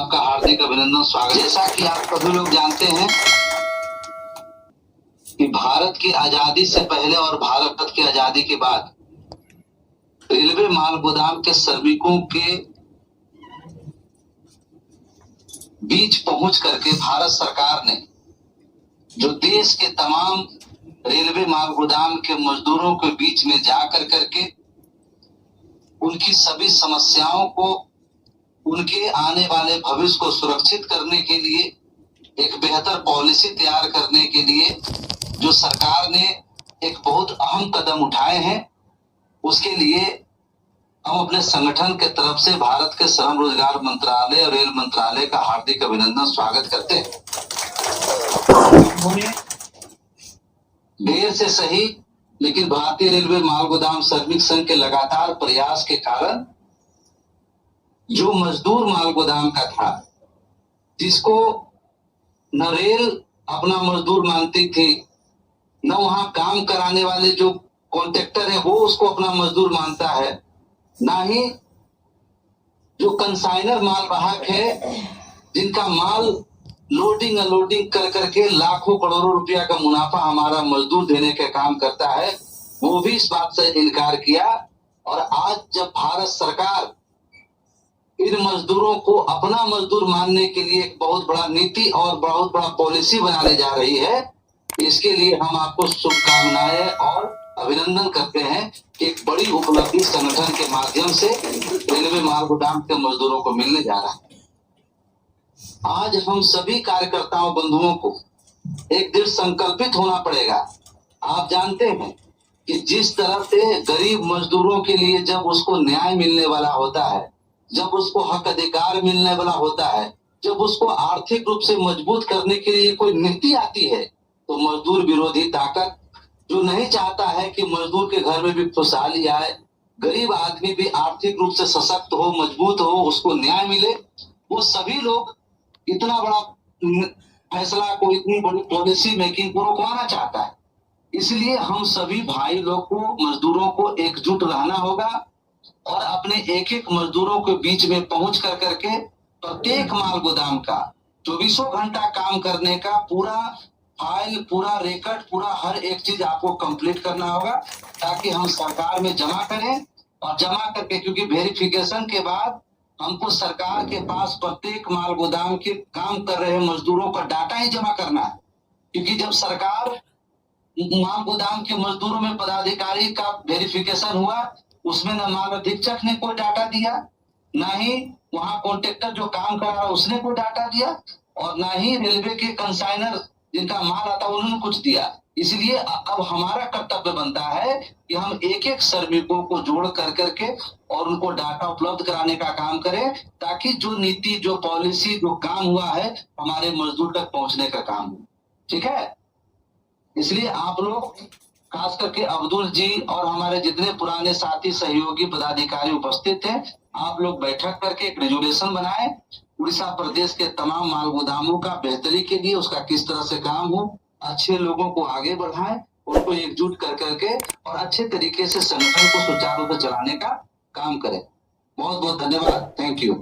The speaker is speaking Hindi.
आपका हार्दिक अभिनंदन स्वागत। जैसा कि आप सभी लोग जानते हैं कि भारत की आजादी से पहले और भारत की आजादी के बाद रेलवे माल गोदाम के श्रमिकों के बीच पहुंच करके भारत सरकार ने जो देश के तमाम रेलवे माल गोदाम के मजदूरों के बीच में जाकर करके उनकी सभी समस्याओं को, उनके आने वाले भविष्य को सुरक्षित करने के लिए एक बेहतर पॉलिसी तैयार करने के लिए जो सरकार ने एक बहुत अहम कदम उठाए हैं, उसके लिए हम अपने संगठन के तरफ से भारत के श्रम रोजगार मंत्रालय और रेल मंत्रालय का हार्दिक अभिनंदन स्वागत करते हैं। देर से सही, लेकिन भारतीय रेलवे माल गोदाम श्रमिक संघ के लगातार प्रयास के कारण जो मजदूर माल गोदाम का था, जिसको न रेल अपना मजदूर मानती थी, न वहां काम कराने वाले जो कॉन्ट्रैक्टर है वो उसको अपना मजदूर मानता है, ना ही जो कंसाइनर माल वाहक है जिनका माल लोडिंग अनलोडिंग कर करके लाखों करोड़ों रुपया का मुनाफा हमारा मजदूर देने का काम करता है, वो भी इस बात से इनकार किया। और आज जब भारत सरकार इन मजदूरों को अपना मजदूर मानने के लिए एक बहुत बड़ा नीति और बहुत बड़ा पॉलिसी बनाने जा रही है, इसके लिए हम आपको शुभकामनाएं और अभिनंदन करते हैं। एक बड़ी उपलब्धि संगठन के माध्यम से रेलवे माल गोदाम के मजदूरों को मिलने जा रहा है। आज हम सभी कार्यकर्ताओं बंधुओं को एक दृढ़ संकल्पित होना पड़ेगा। आप जानते हैं कि जिस तरह से गरीब मजदूरों के लिए जब उसको न्याय मिलने वाला होता है, जब उसको हक अधिकार मिलने वाला होता है, जब उसको आर्थिक रूप से मजबूत करने के लिए कोई नीति आती है, तो मजदूर विरोधी ताकत जो नहीं चाहता है कि मजदूर के घर में भी खुशहाली आए, गरीब आदमी भी आर्थिक रूप से सशक्त हो, मजबूत हो, उसको न्याय मिले, वो सभी लोग इतना बड़ा फैसला को, इतनी बड़ी पॉलिसी मेकिंग को रुकवाना चाहता है। इसलिए हम सभी भाई लोग को, मजदूरों को एकजुट रहना होगा और अपने एक एक मजदूरों के बीच में पहुंच कर करके प्रत्येक माल गोदाम का 24 घंटा काम करने का पूरा फाइल, पूरा रिकॉर्ड, पूरा हर एक चीज आपको कंप्लीट करना होगा, ताकि हम सरकार में जमा करें। और जमा करके, क्योंकि वेरिफिकेशन के बाद हमको सरकार के पास प्रत्येक माल गोदाम के काम कर रहे मजदूरों का डाटा ही जमा करना है। क्योंकि जब सरकार माल गोदाम के मजदूरों में पदाधिकारी का वेरिफिकेशन हुआ, उसमें न माल अधीक्षक ने कोई डाटा दिया, ना ही वहां कॉन्ट्रैक्टर जो काम कर रहा उसने कोई डाटा दिया, और ना ही रेलवे के कंसाइनर जिनका माल आता उन्होंने कुछ दिया। इसलिए अब हमारा कर्तव्य बनता है कि हम एक एक श्रमिकों को जोड़ कर करके और उनको डाटा उपलब्ध कराने का काम करें, ताकि जो नीति, जो पॉलिसी, जो काम हुआ है हमारे मजदूर तक पहुंचने का काम हो। ठीक है, इसलिए आप लोग, खास करके अब्दुल जी और हमारे जितने पुराने साथी सहयोगी पदाधिकारी उपस्थित हैं, आप लोग बैठक करके एक रेजोल्यूशन बनाए उड़ीसा प्रदेश के तमाम माल गोदामों का बेहतरी के लिए, उसका किस तरह से काम हो, अच्छे लोगों को आगे बढ़ाएं, उनको एकजुट कर करके और अच्छे तरीके से संगठन को सुचारू रूप से चलाने का काम करें। बहुत बहुत धन्यवाद। Thank you.